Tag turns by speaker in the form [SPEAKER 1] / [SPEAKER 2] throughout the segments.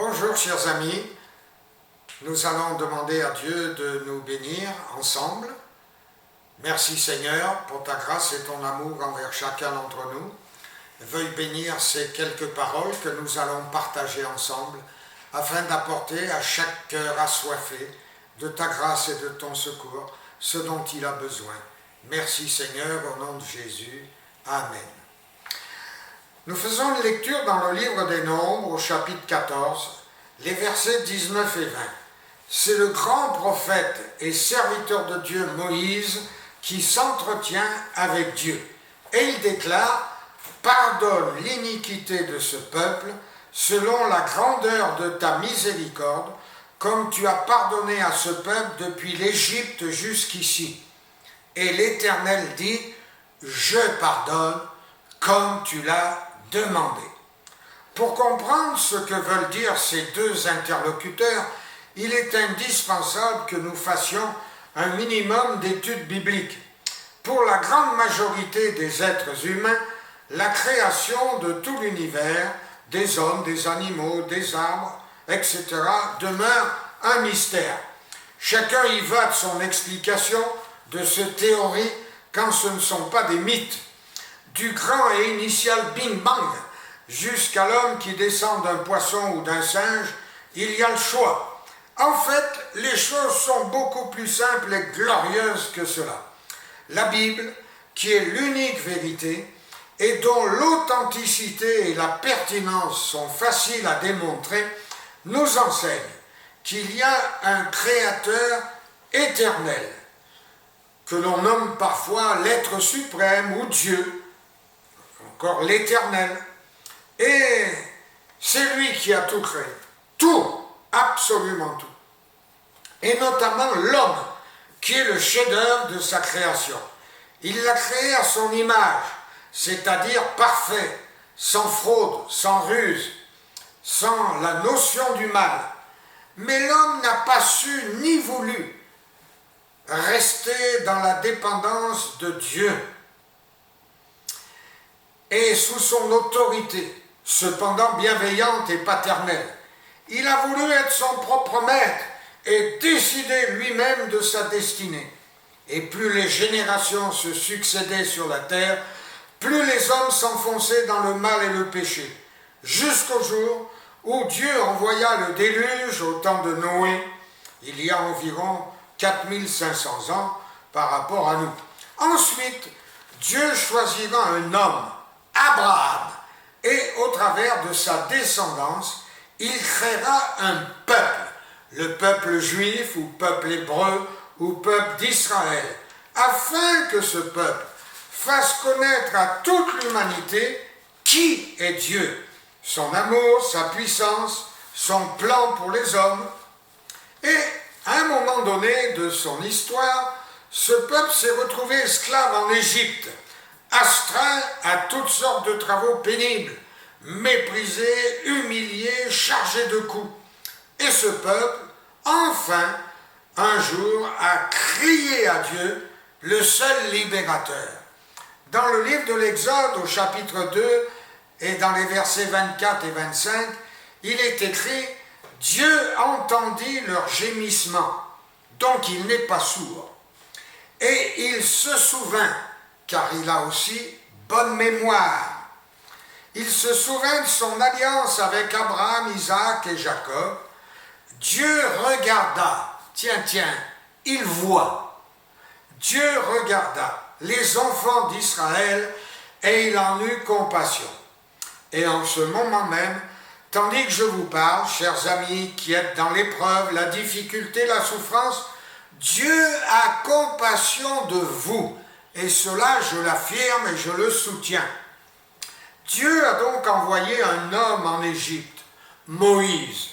[SPEAKER 1] Bonjour chers amis, nous allons demander à Dieu de nous bénir ensemble. Merci Seigneur pour ta grâce et ton amour envers chacun d'entre nous. Veuille bénir ces quelques paroles que nous allons partager ensemble afin d'apporter à chaque cœur assoiffé de ta grâce et de ton secours ce dont il a besoin. Merci Seigneur, au nom de Jésus. Amen. Nous faisons une lecture dans le livre des Nombres au chapitre 14, les versets 19 et 20. C'est le grand prophète et serviteur de Dieu Moïse qui s'entretient avec Dieu. Et il déclare « Pardonne l'iniquité de ce peuple selon la grandeur de ta miséricorde, comme tu as pardonné à ce peuple depuis l'Égypte jusqu'ici. » Et l'Éternel dit « Je pardonne comme tu l'as demandé. » Pour comprendre ce que veulent dire ces deux interlocuteurs, il est indispensable que nous fassions un minimum d'études bibliques. Pour la grande majorité des êtres humains, la création de tout l'univers, des hommes, des animaux, des arbres, etc., demeure un mystère. Chacun y va de son explication de ces théories quand ce ne sont pas des mythes. Du grand et initial Bing Bang jusqu'à l'homme qui descend d'un poisson ou d'un singe, il y a le choix. En fait, les choses sont beaucoup plus simples et glorieuses que cela. La Bible, qui est l'unique vérité et dont l'authenticité et la pertinence sont faciles à démontrer, nous enseigne qu'il y a un Créateur éternel, que l'on nomme parfois l'être suprême ou Dieu, encore l'Éternel, et c'est lui qui a tout créé, tout, absolument tout, et notamment l'homme, qui est le chef-d'œuvre de sa création. Il l'a créé à son image, c'est-à-dire parfait, sans fraude, sans ruse, sans la notion du mal. Mais l'homme n'a pas su ni voulu rester dans la dépendance de Dieu et sous son autorité, cependant bienveillante et paternelle. Il a voulu être son propre maître et décider lui-même de sa destinée. Et plus les générations se succédaient sur la terre, plus les hommes s'enfonçaient dans le mal et le péché, jusqu'au jour où Dieu envoya le déluge au temps de Noé, il y a environ 4500 ans par rapport à nous. Ensuite, Dieu choisira un homme, Abraham, et au travers de sa descendance, il créera un peuple, le peuple juif ou peuple hébreu ou peuple d'Israël, afin que ce peuple fasse connaître à toute l'humanité qui est Dieu, son amour, sa puissance, son plan pour les hommes. Et à un moment donné de son histoire, ce peuple s'est retrouvé esclave en Égypte, astreint à toutes sortes de travaux pénibles, méprisé, humilié, chargé de coups. Et ce peuple, enfin, un jour, a crié à Dieu, le seul libérateur. Dans le livre de l'Exode, au chapitre 2, et dans les versets 24 et 25, il est écrit « Dieu entendit leur gémissement, donc il n'est pas sourd. Et il se souvint, car il a aussi bonne mémoire. Il se souvint de son alliance avec Abraham, Isaac et Jacob. Dieu regarda, tiens, il voit. Dieu regarda les enfants d'Israël et il en eut compassion. Et en ce moment même, tandis que je vous parle, chers amis qui êtes dans l'épreuve, la difficulté, la souffrance, Dieu a compassion de vous. Et cela, je l'affirme et je le soutiens. Dieu a donc envoyé un homme en Égypte, Moïse,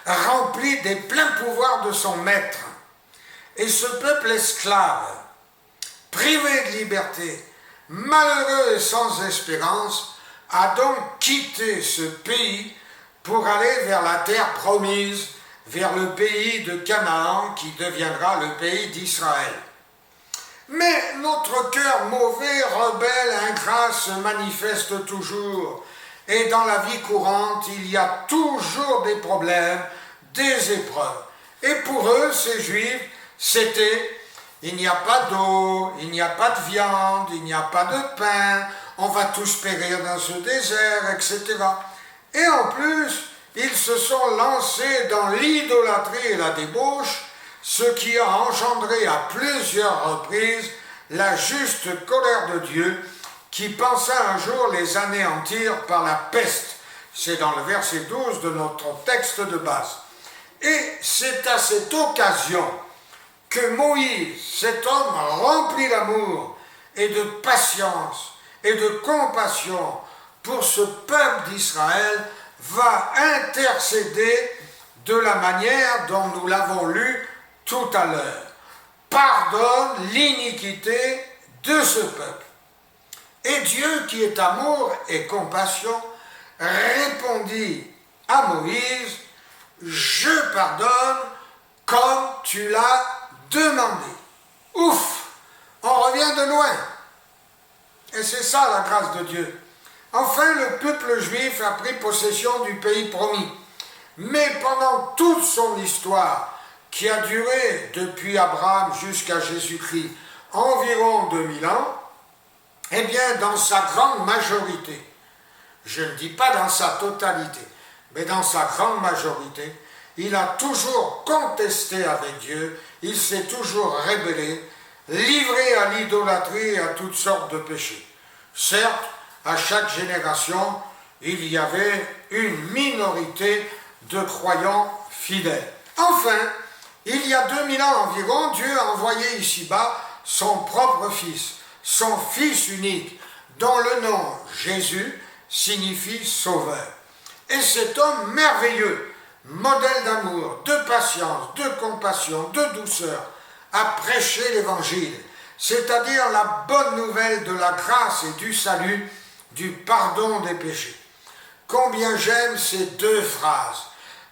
[SPEAKER 1] rempli des pleins pouvoirs de son maître. Et ce peuple esclave, privé de liberté, malheureux et sans espérance, a donc quitté ce pays pour aller vers la terre promise, vers le pays de Canaan qui deviendra le pays d'Israël. Mais notre cœur mauvais, rebelle, ingrat se manifeste toujours Et dans la vie courante, il y a toujours des problèmes, des épreuves. Et pour eux, ces Juifs, c'était, il n'y a pas d'eau, il n'y a pas de viande, il n'y a pas de pain, on va tous périr dans ce désert, etc. Et en plus, ils se sont lancés dans l'idolâtrie et la débauche, ce qui a engendré à plusieurs reprises la juste colère de Dieu, qui pensa un jour les anéantir par la peste. C'est dans le verset 12 de notre texte de base. Et c'est à cette occasion que Moïse, cet homme rempli d'amour et de patience et de compassion pour ce peuple d'Israël, va intercéder de la manière dont nous l'avons lu tout à l'heure. Pardonne l'iniquité de ce peuple. Et Dieu, qui est amour et compassion, répondit à Moïse, je pardonne comme tu l'as demandé. Ouf, on revient de loin. Et c'est ça la grâce de Dieu. Enfin, le peuple juif a pris possession du pays promis. Mais pendant toute son histoire, qui a duré depuis Abraham jusqu'à Jésus-Christ, environ 2000 ans, eh bien, dans sa grande majorité, je ne dis pas dans sa totalité, mais dans sa grande majorité, il a toujours contesté avec Dieu, il s'est toujours rébellé, livré à l'idolâtrie et à toutes sortes de péchés. Certes, à chaque génération, il y avait une minorité de croyants fidèles. Enfin, il y a 2000 ans environ, Dieu a envoyé ici-bas son propre Fils, son Fils unique, dont le nom Jésus signifie Sauveur. Et cet homme merveilleux, modèle d'amour, de patience, de compassion, de douceur, a prêché l'Évangile, c'est-à-dire la bonne nouvelle de la grâce et du salut, du pardon des péchés. Combien j'aime ces deux phrases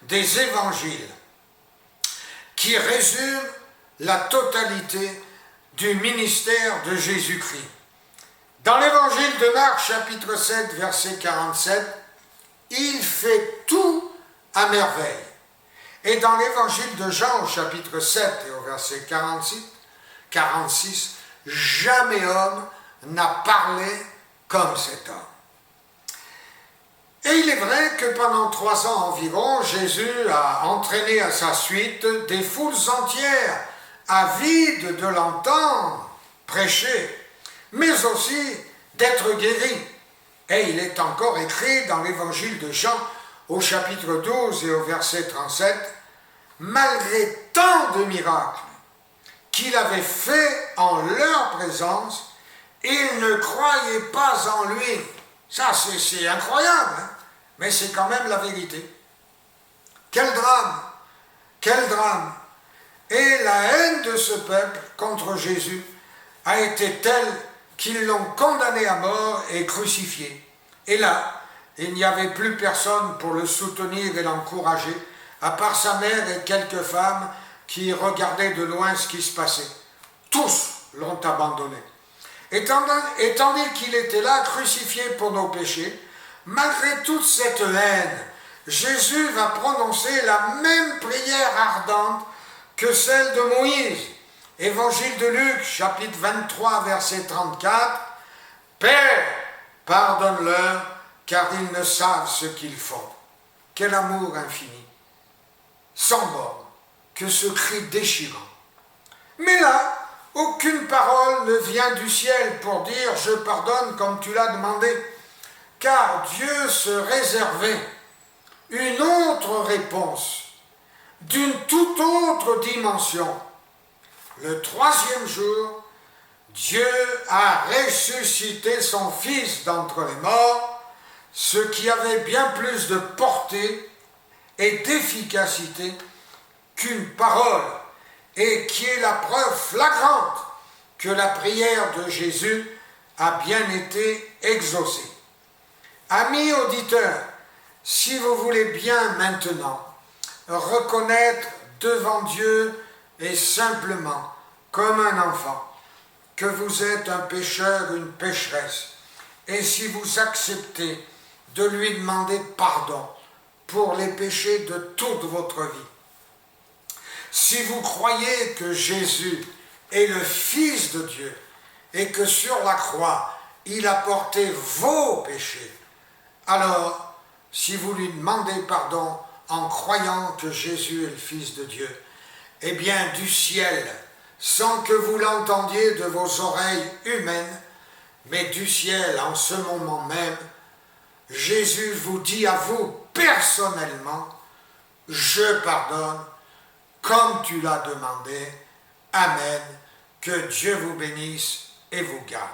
[SPEAKER 1] des Évangiles qui résument la totalité du ministère de Jésus-Christ. Dans l'Évangile de Marc, chapitre 7, verset 47, il fait tout à merveille. Et dans l'Évangile de Jean, au chapitre 7 et au verset 46, jamais homme n'a parlé comme cet homme. Et il est vrai que pendant 3 ans environ, Jésus a entraîné à sa suite des foules entières, avides de l'entendre prêcher, mais aussi d'être guéris. Et il est encore écrit dans l'Évangile de Jean, au chapitre 12 et au verset 37, malgré tant de miracles qu'il avait fait en leur présence, ils ne croyaient pas en lui. Ça, c'est incroyable, hein? Mais c'est quand même la vérité. Quel drame! Quel drame! Et la haine de ce peuple contre Jésus a été telle qu'ils l'ont condamné à mort et crucifié. Et là, il n'y avait plus personne pour le soutenir et l'encourager, à part sa mère et quelques femmes qui regardaient de loin ce qui se passait. Tous l'ont abandonné. Et tandis qu'il était là, crucifié pour nos péchés, malgré toute cette haine, Jésus va prononcer la même prière ardente que celle de Moïse. Évangile de Luc, chapitre 23, verset 34, « Père, pardonne-leur, car ils ne savent ce qu'ils font. » Quel amour infini, sans borne, que ce cri déchirant. Mais là, aucune parole ne vient du ciel pour dire « je pardonne comme tu l'as demandé », car Dieu se réservait une autre réponse, d'une toute autre dimension. Le 3e jour, Dieu a ressuscité son Fils d'entre les morts, ce qui avait bien plus de portée et d'efficacité qu'une parole, et qui est la preuve flagrante que la prière de Jésus a bien été exaucée. Amis auditeurs, si vous voulez bien maintenant reconnaître devant Dieu et simplement, comme un enfant, que vous êtes un pécheur, une pécheresse, et si vous acceptez de lui demander pardon pour les péchés de toute votre vie. Si vous croyez que Jésus est le Fils de Dieu et que sur la croix, il a porté vos péchés, alors, si vous lui demandez pardon en croyant que Jésus est le Fils de Dieu, eh bien, du ciel, sans que vous l'entendiez de vos oreilles humaines, mais du ciel en ce moment même, Jésus vous dit à vous personnellement, je pardonne comme tu l'as demandé. Amen. Que Dieu vous bénisse et vous garde.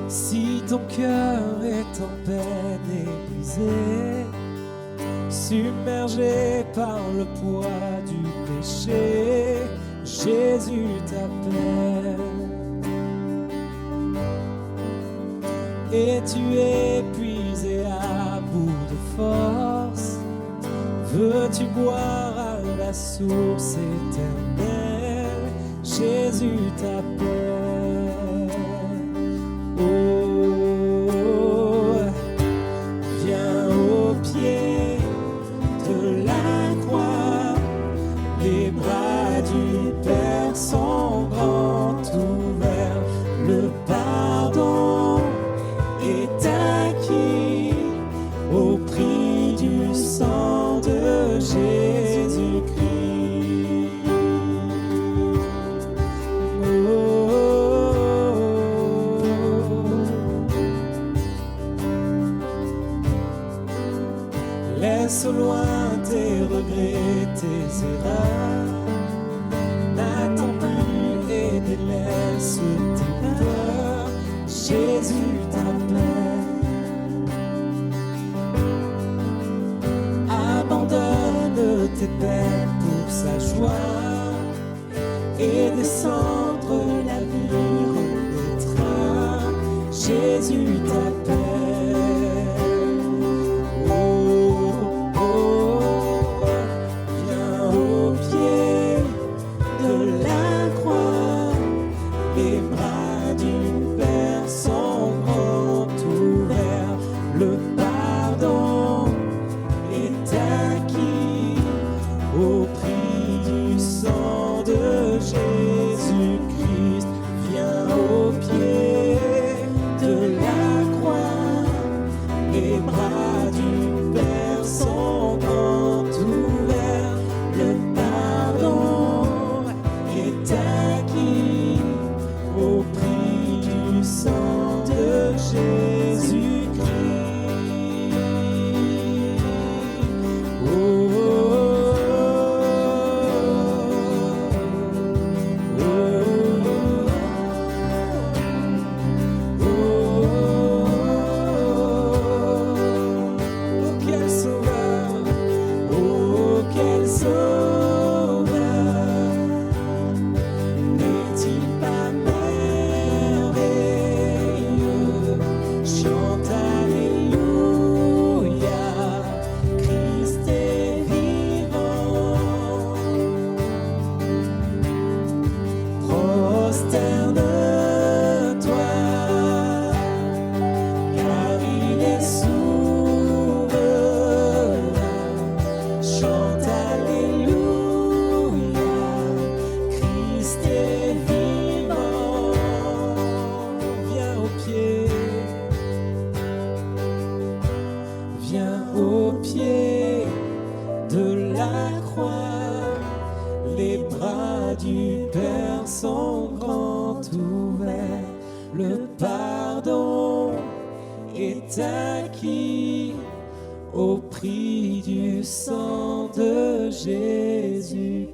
[SPEAKER 2] Si ton cœur est en peine épuisé, submergé par le poids du péché, Jésus t'appelle. Et tu es épuisé à bout de force, veux-tu boire à la source éternelle, Jésus t'appelle. Oh, viens au pied de la croix, les bras du Père sont grands ouverts, le pardon est acquis au prix du sang de Jésus-Christ. Laisse au loin tes regrets, tes erreurs. N'attends plus et délaisse tes peurs. Jésus t'appelle. Abandonne tes peines pour sa joie et descendre la vie renaîtra. Jésus t'appelle. Au prix du sang de Jésus-Christ.